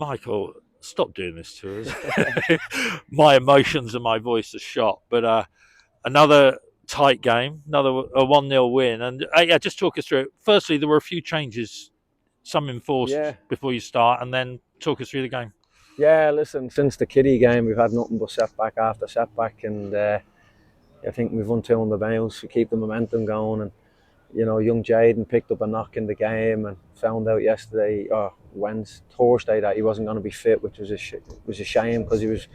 Michael, stop doing this to us. My emotions and my voice are shot. But another tight game, another a 1-0 win. And yeah, just talk us through it. Firstly, there were a few changes, some enforced Yeah, before you start, and then talk us through the game. yeah. Listen, since the kiddie game, we've had nothing but setback after setback, and I think we've won two on the bounce to keep the momentum going. And young Jaden picked up a knock in the game and found out yesterday or Thursday that he wasn't going to be fit, which was was a shame because he was.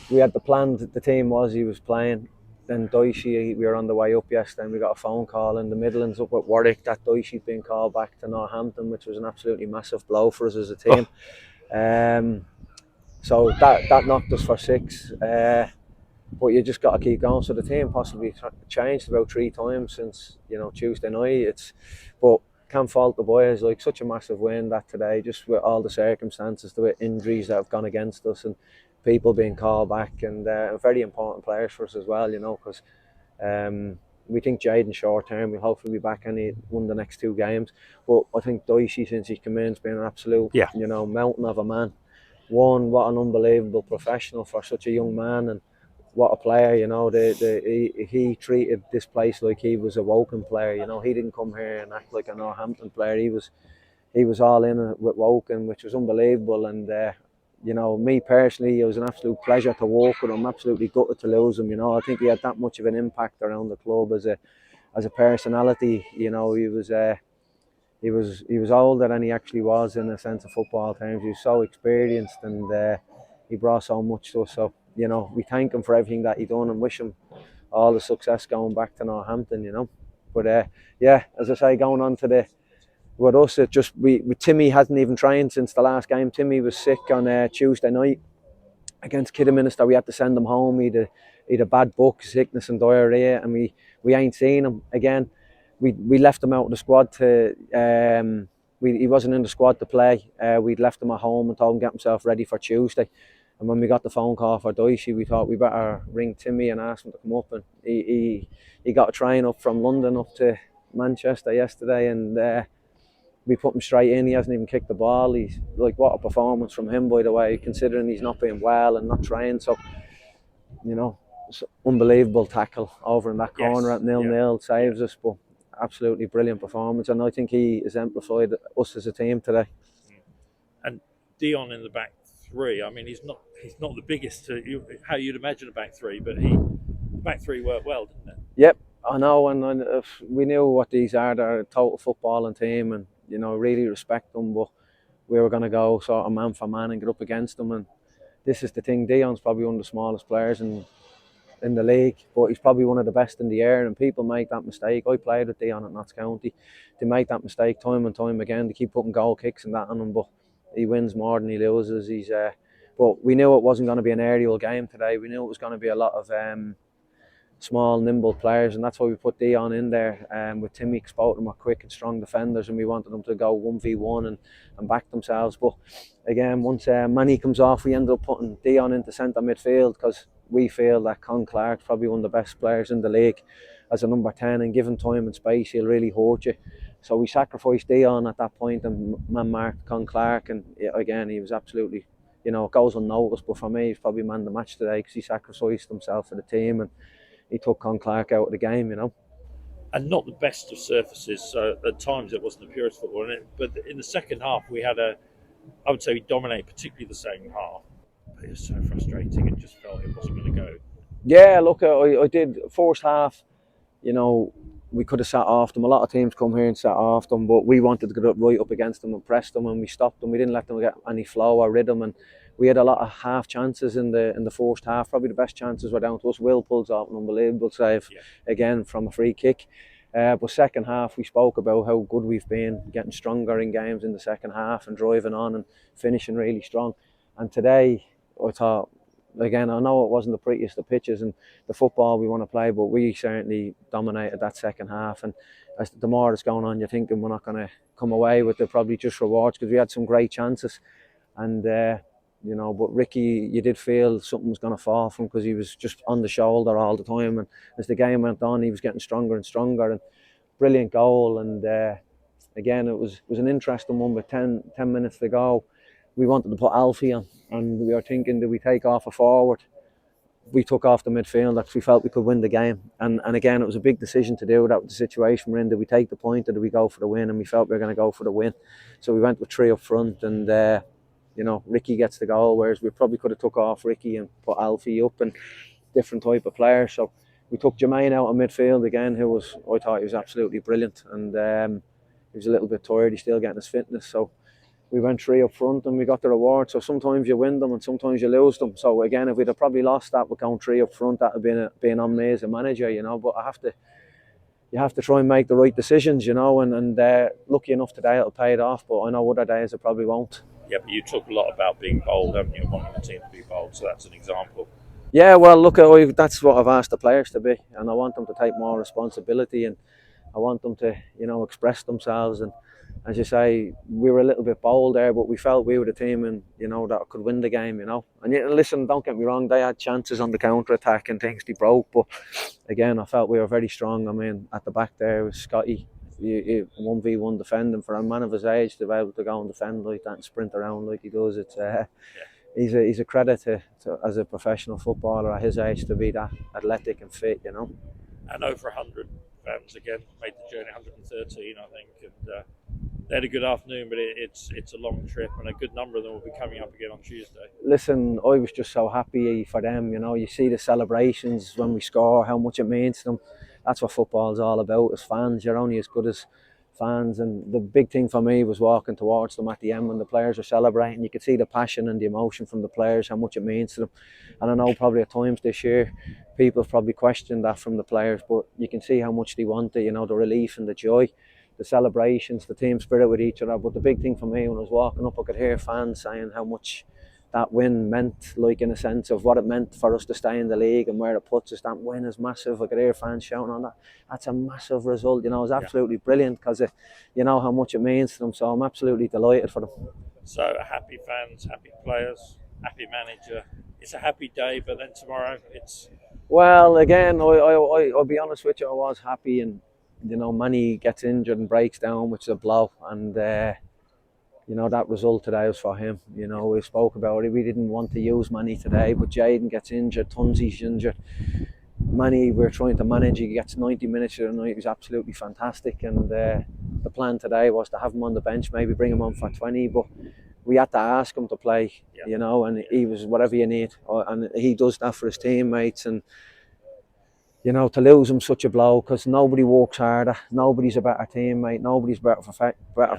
We had the plan. The team was he was playing. Then Doishy, we were on the way up yesterday, and we got a phone call in the Midlands up at Warwick that Doishy'd been called back to Northampton, which was an absolutely massive blow for us as a Oh, team. Um, so that knocked us for six. But you just got to keep going. So the team possibly changed about three times since Tuesday night. But can't fault the boys. Like such a massive win that today, just with all the circumstances, the injuries that have gone against us, and people being called back, and very important players for us as well. Because we think Jaden short term will hopefully be back any one of the next two games. But I think Dicey, since he's come in, has been an absolute yeah. mountain of a man. One, what an unbelievable professional for such a young man, and what a player. He treated this place like he was a Woking player. He didn't come here and act like a Northampton player. He was all in it with Woking, which was unbelievable. And me personally, it was an absolute pleasure to work with him. Absolutely gutted to lose him. I think he had that much of an impact around the club as a personality. He was older than he actually was in a sense of football terms. He was so experienced, and he brought so much to us. So we thank him for everything that he done and wish him all the success going back to Northampton. But yeah, as I say, going on to the with us, it just Timmy hasn't even trained since the last game. Timmy was sick on Tuesday night against Kidderminster. We had to send him home. He'd a bad book, sickness and diarrhea, and we ain't seen him again. We left him out of the squad to he wasn't in the squad to play. We'd left him at home and told him to get himself ready for Tuesday. And when we got the phone call for Doishy, we thought we better ring Timmy and ask him to come up. And he got a train up from London up to Manchester yesterday, and we put him straight in. He hasn't even kicked the ball. He's like, what a performance from him, by the way, considering he's not been well and not trained. So, it's unbelievable tackle over in that corner Yes. at 0-0, Yeah. saves us. But absolutely brilliant performance, and I think he exemplified us as a team today. And Dion in the back three. I mean, he's not the biggest how you'd imagine a back three, but the back three worked well, didn't it? Yep, I know, and if we knew what these are. They're a total footballing team, and really respect them. But we were going to go sort of man for man and get up against them. And this is the thing: Dion's probably one of the smallest players in the league, but he's probably one of the best in the air. And people make that mistake. I played with Dion at Notts County. They make that mistake time and time again. They keep putting goal kicks and that on him, but he wins more than he loses. But we knew it wasn't going to be an aerial game today. We knew it was going to be a lot of small, nimble players, and that's why we put Dion in there. With Timmy, both of them are quick and strong defenders, and we wanted them to go 1v1 and back themselves. But again, once Manny comes off, we ended up putting Dion into centre midfield because we feel that Con Clark's probably one of the best players in the league as a number 10, and given time and space, he'll really hurt you. So we sacrificed Dion at that point and man marked Con Clark, and again, he was absolutely, it goes unnoticed, but for me, he's probably man the match today because he sacrificed himself for the team, and he took Con Clark out of the game. And not the best of surfaces. So at times it wasn't the purest football, but in the second half I would say we dominated, particularly the second half. But it was so frustrating. It just felt it wasn't going to go. Yeah, look, I did first half. We could have sat off them. A lot of teams come here and sat off them, but we wanted to get up right up against them and press them, and we stopped them. We didn't let them get any flow or rhythm, and we had a lot of half chances in the first half. Probably the best chances were down to us. Will pulls off an unbelievable save again from a free kick. But second half, we spoke about how good we've been, getting stronger in games in the second half and driving on and finishing really strong. And today, I thought, again, I know it wasn't the prettiest of pitches and the football we want to play, but we certainly dominated that second half. And as the more it's going on, you're thinking we're not going to come away with the probably just rewards, because we had some great chances. And but Ricky, you did feel something was going to fall from, because he was just on the shoulder all the time. And as the game went on, he was getting stronger and stronger. And brilliant goal. And again, it was an interesting one with 10 minutes to go. we wanted to put Alfie on, and we were thinking, do we take off a forward? We took off the midfield because we felt we could win the game. And again, it was a big decision to do that with the situation we're in. Did we take the point or did we go for the win? And we felt we were going to go for the win. So we went with 3 up front, and Ricky gets the goal, whereas we probably could have took off Ricky and put Alfie up and different type of player. So we took Jermaine out of midfield again, I thought he was absolutely brilliant. And he was a little bit tired. He's still getting his fitness. So we went 3 up front and we got the reward. So sometimes you win them and sometimes you lose them. So again, if we'd have probably lost that with going 3 up front, that would have been on me as a manager, But you have to try and make the right decisions, And lucky enough today it'll pay it off. But I know other days it probably won't. Yeah, but you talk a lot about being bold, haven't you? Wanting the team to be bold, so that's an example. Yeah, well, look, that's what I've asked the players to be, and I want them to take more responsibility, and I want them to, express themselves. And as you say, we were a little bit bold there, but we felt we were the team, and that could win the game. And listen, don't get me wrong, they had chances on the counter attack and things they broke, but again, I felt we were very strong. I mean, at the back there was Scotty, 1v1 defending for a man of his age to be able to go and defend like that and sprint around like he does. It's he's a credit to as a professional footballer at his age to be that athletic and fit. And over 100 fans again made the journey, 113 I think, and they had a good afternoon, but it's a long trip, and a good number of them will be coming up again on Tuesday. Listen, I was just so happy for them. You see the celebrations when we score, how much it means to them. That's what football's all about. As fans, you're only as good as fans, and the big thing for me was walking towards them at the end when the players were celebrating. You could see the passion and the emotion from the players, how much it means to them. And I know probably at times this year people have probably questioned that from the players, but you can see how much they want it, the relief and the joy, the celebrations, the team spirit with each other. But the big thing for me, when I was walking up, I could hear fans saying how much that win meant, like in a sense of what it meant for us to stay in the league and where it puts us. That win is massive. I could hear fans shouting on that. That's a massive result. It was absolutely brilliant because you know how much it means to them. So I'm absolutely delighted for them. So happy fans, happy players, happy manager. It's a happy day, but then tomorrow it's. Well, again, I'll be honest with you. I was happy, and Manny gets injured and breaks down, which is a blow, and. That result today was for him. We spoke about it. We didn't want to use Manny today, but Jaden gets injured, Tunzi's injured. Manny, we're trying to manage. He gets 90 minutes of the night. He was absolutely fantastic. And the plan today was to have him on the bench, maybe bring him on for 20, but we had to ask him to play, and he was whatever you need. And he does that for his teammates. And to lose him such a blow, because nobody works harder, nobody's a better teammate, nobody's better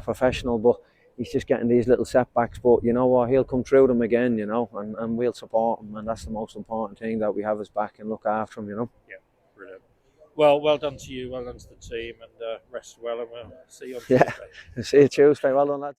professional, but he's just getting these little setbacks. But you know what, he'll come through them again, and we'll support him, and that's the most important thing, that we have his back and look after him, Yeah, brilliant. Well done to you, well done to the team, and rest well, and we'll see you on Tuesday. See you Tuesday, well done lads.